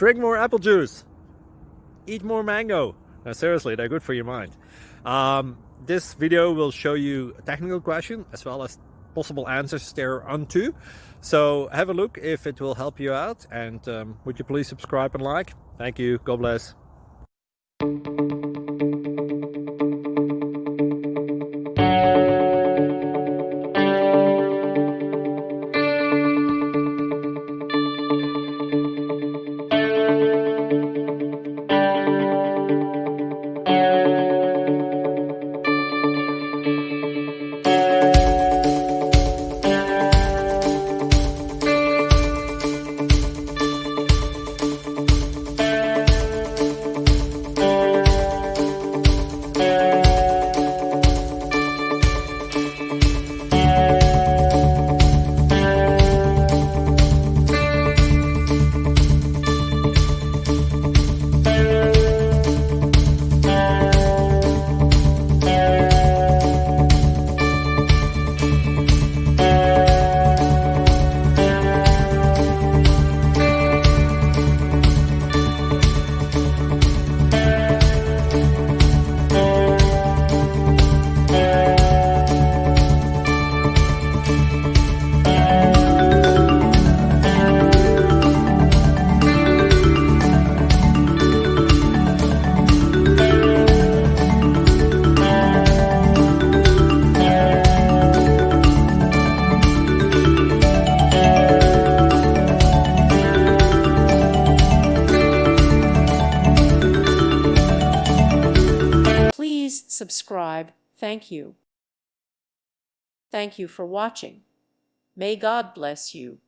Drink more apple juice. Eat more mango. No, seriously, they're good for your mind. This video will show you a technical question as well as possible answers thereunto. So have a look if it will help you out, and would you please subscribe and like? Thank you. God bless. Please subscribe. Thank you. Thank you for watching. May God bless you.